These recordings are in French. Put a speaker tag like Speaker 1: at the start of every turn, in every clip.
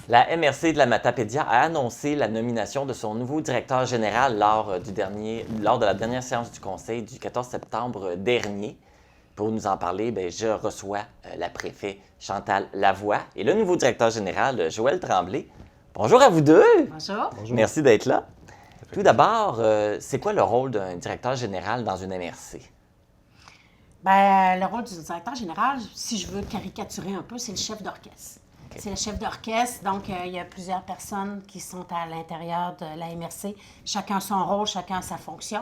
Speaker 1: La MRC de la Matapédia a annoncé la nomination de son nouveau directeur général lors de la dernière séance du Conseil du 14 septembre dernier. Pour nous en parler, je reçois la préfète Chantal Lavoie et le nouveau directeur général, Joël Tremblay. Bonjour à vous deux!
Speaker 2: Bonjour.
Speaker 3: Bonjour.
Speaker 1: Merci d'être là. Tout d'abord, c'est quoi le rôle d'un directeur général dans une MRC?
Speaker 2: Le rôle du directeur général, si je veux caricaturer un peu, c'est le chef d'orchestre. Okay. C'est le chef d'orchestre, donc il y a plusieurs personnes qui sont à l'intérieur de la MRC. Chacun son rôle, chacun sa fonction.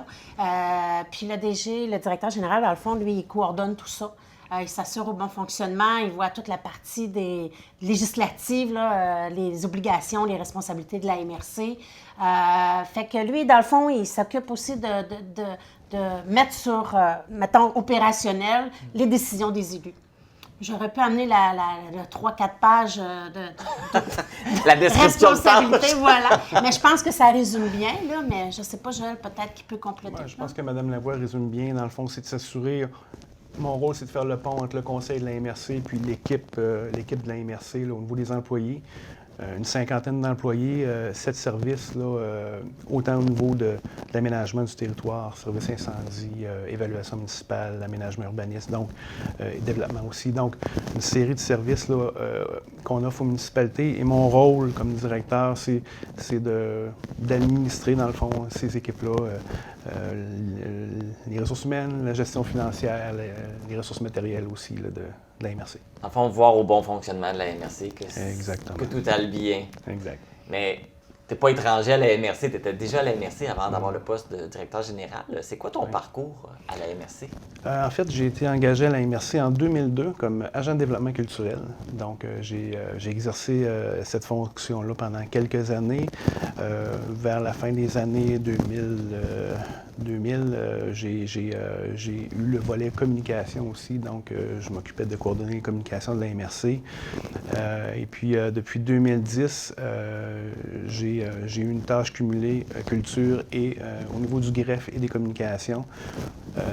Speaker 2: Puis le DG, le directeur général, dans le fond, lui, il coordonne tout ça. Il s'assure au bon fonctionnement, il voit toute la partie des législatives, les obligations, les responsabilités de la MRC. Fait que lui, dans le fond, il s'occupe aussi de mettre sur, mettons, opérationnel les décisions des élus. J'aurais pu amener la 3-4 pages de
Speaker 1: la description
Speaker 2: responsabilité, voilà. Mais je pense que ça résume bien, là, mais je ne sais pas, Joël, peut-être qu'il peut compléter.
Speaker 3: Ouais, je pense que Mme Lavoie résume bien. Dans le fond, c'est de s'assurer... Mon rôle, c'est de faire le pont entre le conseil de la MRC et puis l'équipe de la MRC là, au niveau des employés. Une cinquantaine d'employés, 7 services, là, autant au niveau de l'aménagement du territoire, service incendie, évaluation municipale, aménagement urbaniste, donc développement aussi. Donc, une série de services là, qu'on offre aux municipalités. Et mon rôle comme directeur, c'est d'administrer, dans le fond, ces équipes-là, les ressources humaines, la gestion financière, les ressources matérielles aussi là, de la MRC.
Speaker 1: En fond, voir au bon fonctionnement de la MRC que tout aille bien.
Speaker 3: Exact.
Speaker 1: Mais tu n'es pas étranger à la MRC, tu étais déjà à la MRC avant d'avoir le poste de directeur général. C'est quoi ton parcours à la MRC?
Speaker 3: En fait, j'ai été engagé à la MRC en 2002 comme agent de développement culturel. Donc, j'ai exercé cette fonction-là pendant quelques années. Vers la fin des années 2000, j'ai eu le volet communication aussi. Donc, je m'occupais de coordonner les communications de la MRC. Et puis, depuis 2010, j'ai eu une tâche cumulée culture et au niveau du greffe et des communications.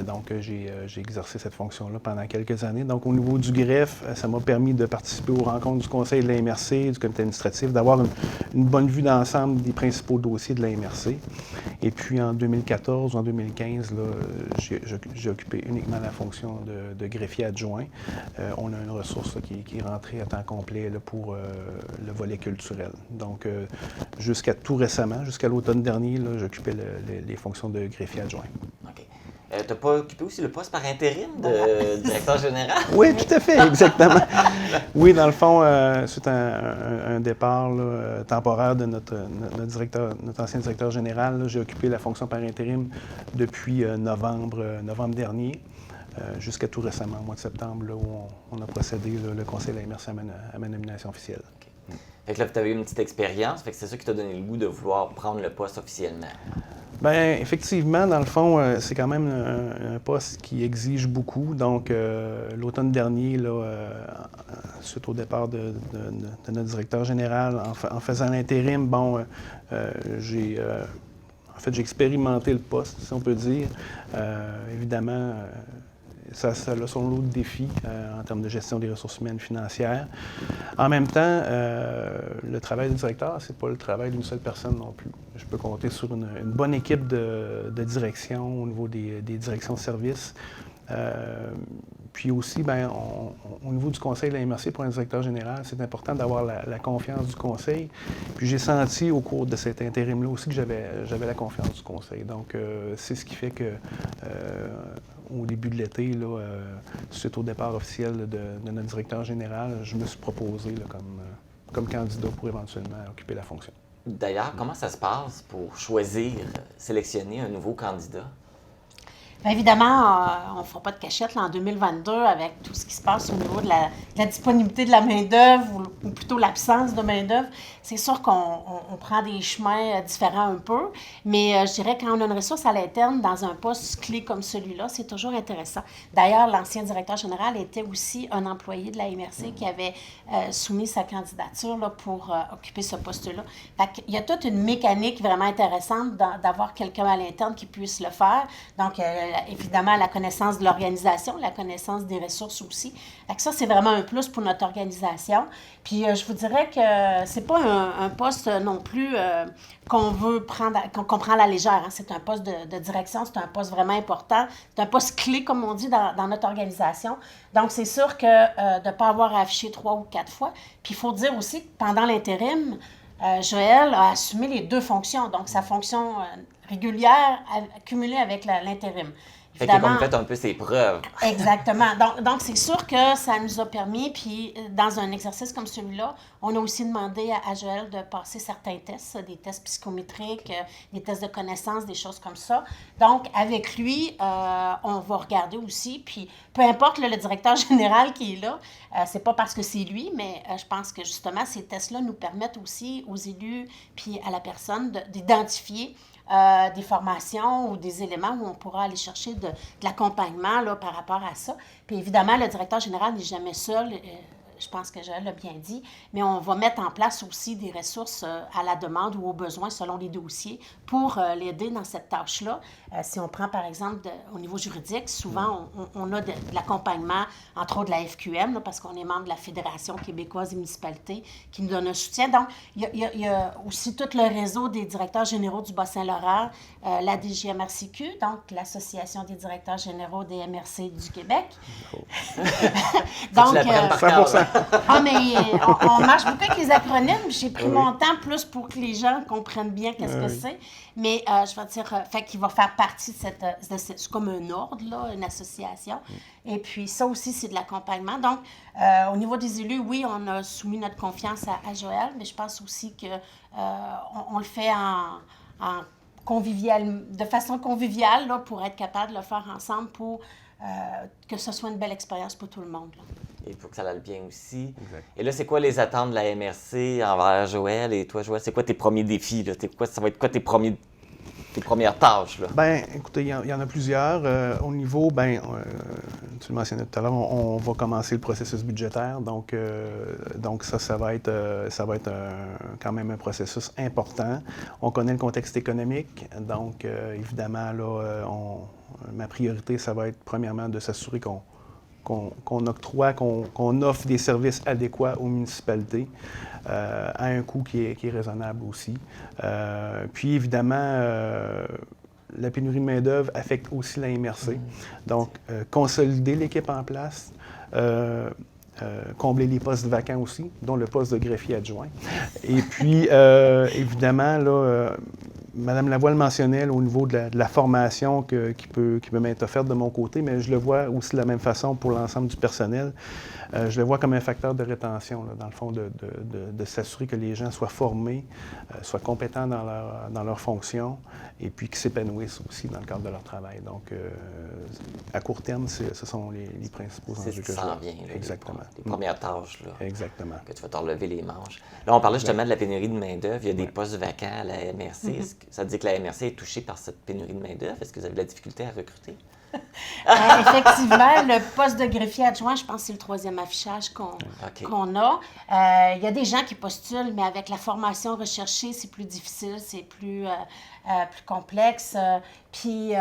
Speaker 3: Donc, j'ai exercé cette fonction-là pendant quelques années. Donc, au niveau du greffe, ça m'a permis de participer aux rencontres du conseil de la MRC, du comité administratif, d'avoir une bonne vue d'ensemble des principaux dossiers de la MRC. Et puis, en 2014 ou en 2015, là, j'ai occupé uniquement la fonction de greffier adjoint. On a une ressource là, qui est rentrée à temps complet là, pour le volet culturel. Donc, jusqu'à tout récemment, jusqu'à l'automne dernier, là, j'occupais les fonctions de greffier adjoint.
Speaker 1: OK. Tu n'as pas occupé aussi le poste par intérim de directeur général?
Speaker 3: Oui, tout à fait, exactement. Oui, dans le fond, c'est un départ là, temporaire de notre ancien directeur général. J'ai occupé la fonction par intérim depuis novembre dernier, jusqu'à tout récemment, au mois de septembre, là, où on a procédé, là, le conseil de la MRC à ma nomination officielle.
Speaker 1: Okay. Fait que là, tu avais eu une petite expérience, fait que c'est ça qui t'a donné le goût de vouloir prendre le poste officiellement. Bien,
Speaker 3: effectivement, dans le fond, c'est quand même un poste qui exige beaucoup. Donc, l'automne dernier, là, suite au départ de notre directeur général, en faisant l'intérim, bon, j'ai expérimenté le poste, si on peut dire. Évidemment, ça a son lot de défis en termes de gestion des ressources humaines financières. En même temps, le travail du directeur, c'est pas le travail d'une seule personne non plus. Je peux compter sur une bonne équipe de direction au niveau des directions de services. Puis aussi, au niveau du conseil de la MRC pour un directeur général, c'est important d'avoir la confiance du conseil. Puis j'ai senti au cours de cet intérim-là aussi que j'avais la confiance du conseil. Donc, c'est ce qui fait que au début de l'été, là, suite au départ officiel de notre directeur général, je me suis proposé là, comme candidat pour éventuellement occuper la fonction.
Speaker 1: D'ailleurs, comment ça se passe pour sélectionner un nouveau candidat?
Speaker 2: Bien évidemment, on ne fera pas de cachette là, en 2022 avec tout ce qui se passe au niveau de la disponibilité de la main-d'œuvre ou plutôt l'absence de main-d'œuvre. C'est sûr qu'on prend des chemins différents un peu, mais je dirais quand on a une ressource à l'interne dans un poste clé comme celui-là, c'est toujours intéressant. D'ailleurs, l'ancien directeur général était aussi un employé de la MRC qui avait soumis sa candidature là, pour occuper ce poste-là. Fait qu'il y a toute une mécanique vraiment intéressante d'avoir quelqu'un à l'interne qui puisse le faire. Donc, évidemment la connaissance de l'organisation, la connaissance des ressources aussi. Fait que ça, c'est vraiment un plus pour notre organisation. Puis je vous dirais que c'est pas un poste non plus qu'on prend à la légère. Hein. C'est un poste de direction, c'est un poste vraiment important. C'est un poste clé, comme on dit, dans notre organisation. Donc, c'est sûr que de ne pas avoir à afficher 3 ou 4 fois. Puis, il faut dire aussi que pendant l'intérim, Joël a assumé les 2 fonctions. Donc, sa fonction régulière cumulée avec l'intérim.
Speaker 1: Fait qu'il a comme fait un peu ses preuves.
Speaker 2: Exactement. Donc, c'est sûr que ça nous a permis, puis dans un exercice comme celui-là, on a aussi demandé à Joël de passer certains tests, des tests psychométriques, des tests de connaissances, des choses comme ça. Donc, avec lui, on va regarder aussi, puis peu importe le directeur général qui est là, c'est pas parce que c'est lui, mais je pense que justement, ces tests-là nous permettent aussi aux élus, puis à la personne d'identifier des formations ou des éléments où on pourra aller chercher de l'accompagnement là, par rapport à ça. Puis évidemment, le directeur général n'est jamais seul. Je pense que Joël l'a bien dit, mais on va mettre en place aussi des ressources à la demande ou aux besoins selon les dossiers pour l'aider dans cette tâche-là. Si on prend par exemple au niveau juridique, souvent on a de l'accompagnement, entre autres de la FQM, là, parce qu'on est membre de la Fédération québécoise des municipalités qui nous donne un soutien. Donc, il y a aussi tout le réseau des directeurs généraux du Bas-Saint-Laurent, la DGMRCQ, donc l'Association des directeurs généraux des MRC du Québec.
Speaker 1: Donc,
Speaker 2: mais on marche beaucoup avec les acronymes. J'ai pris mon temps plus pour que les gens comprennent bien qu'est-ce que c'est. Mais je vais dire, fait qu'il va faire partie de c'est comme un ordre, là, une association. Et puis ça aussi, c'est de l'accompagnement. Donc, au niveau des élus, oui, on a soumis notre confiance à Joël, mais je pense aussi que on le fait de façon conviviale là, pour être capable de le faire ensemble pour que ce soit une belle expérience pour tout le monde. Là.
Speaker 1: Il faut que ça aille bien aussi.
Speaker 3: Exact.
Speaker 1: Et là, c'est quoi les attentes de la MRC envers Joël? Et toi, Joël, c'est quoi tes premiers défis? Là? Ça va être quoi tes premières tâches? Là?
Speaker 3: Bien, écoutez, il y en a plusieurs. Au niveau, tu le mentionnais tout à l'heure, on va commencer le processus budgétaire. Donc ça va être quand même un processus important. On connaît le contexte économique. Donc, évidemment, là, ma priorité, ça va être premièrement de s'assurer qu'on octroie, qu'on offre des services adéquats aux municipalités à un coût qui est raisonnable aussi. Puis évidemment, la pénurie de main-d'œuvre affecte aussi la MRC. Donc, consolider l'équipe en place, combler les postes vacants aussi, dont le poste de greffier adjoint. Et puis, évidemment, là, Mme Lavoie le mentionnait là, au niveau de la formation qui peut m'être offerte de mon côté, mais je le vois aussi de la même façon pour l'ensemble du personnel. Je le vois comme un facteur de rétention, là, dans le fond, de s'assurer que les gens soient formés, soient compétents dans leur fonction et puis qu'ils s'épanouissent aussi dans le cadre de leur travail. Donc, à court terme, ce sont les principaux enjeux que je vois.
Speaker 1: Vient, là,
Speaker 3: exactement.
Speaker 1: Les premières tâches. Là,
Speaker 3: exactement.
Speaker 1: Que tu vas te relever les manches. Là, on parlait justement de la pénurie de main-d'œuvre. Il y a des postes vacants à la MRC. Est-ce que ça dit que la MRC est touchée par cette pénurie de main-d'œuvre? Est-ce que vous avez de la difficulté à recruter?
Speaker 2: Effectivement, le poste de greffier adjoint, je pense que c'est le 3e affichage qu'on a. Il y a des gens qui postulent, mais avec la formation recherchée, c'est plus difficile, c'est plus complexe. Puis,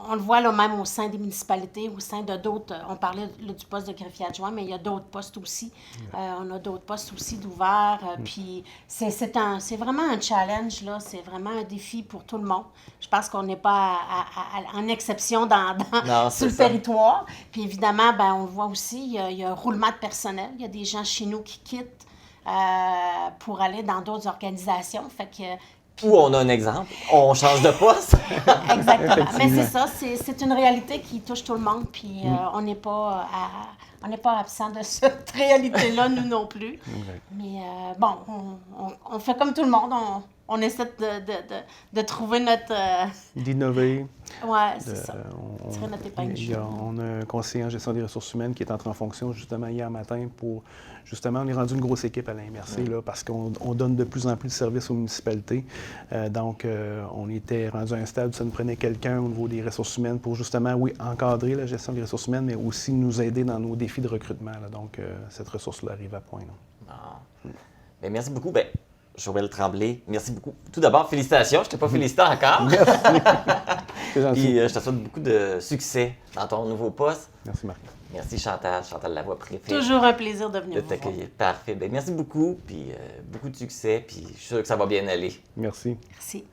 Speaker 2: on le voit là, même au sein des municipalités, au sein de d'autres. On parlait là, du poste de greffier adjoint, mais il y a d'autres postes aussi. On a d'autres postes aussi d'ouverts. Puis, c'est vraiment un challenge, là. C'est vraiment un défi pour tout le monde. Je pense qu'on n'est pas en exception sur le territoire. Puis, évidemment, on le voit aussi, il y a un roulement de personnel. Il y a des gens chez nous qui quittent pour aller dans d'autres organisations. Fait que
Speaker 1: ou on a un exemple, on change de poste.
Speaker 2: Exactement. Mais c'est ça, c'est une réalité qui touche tout le monde, puis on n'est pas absent de cette réalité-là, nous non plus.
Speaker 3: Exact.
Speaker 2: Mais bon, on fait comme tout le monde, on essaie de trouver notre...
Speaker 3: D'innover.
Speaker 2: Oui, c'est ça. Tirer notre épingle du jeu.
Speaker 3: On a un conseiller en gestion des ressources humaines qui est entré en fonction justement hier matin pour... Justement, on est rendu une grosse équipe à la MRC là, parce qu'on donne de plus en plus de services aux municipalités. Donc, on était rendu à un stade où ça nous prenait quelqu'un au niveau des ressources humaines pour justement, oui, encadrer la gestion des ressources humaines, mais aussi nous aider dans nos défis de recrutement. Là. Donc, cette ressource-là arrive à point.
Speaker 1: Bien, merci beaucoup. Bien, Joël Tremblay. Merci beaucoup. Tout d'abord, félicitations. Je t'ai pas félicité encore.
Speaker 3: Merci. C'est gentil.
Speaker 1: Puis je te souhaite beaucoup de succès dans ton nouveau poste.
Speaker 3: Merci, Marc.
Speaker 1: Merci Chantal Lavoie préférée.
Speaker 2: Toujours un plaisir de venir
Speaker 1: De
Speaker 2: vous voir.
Speaker 1: t'accueillir. Parfait. Ben, merci beaucoup, puis beaucoup de succès, puis je suis sûr que ça va bien aller.
Speaker 3: Merci.
Speaker 2: Merci.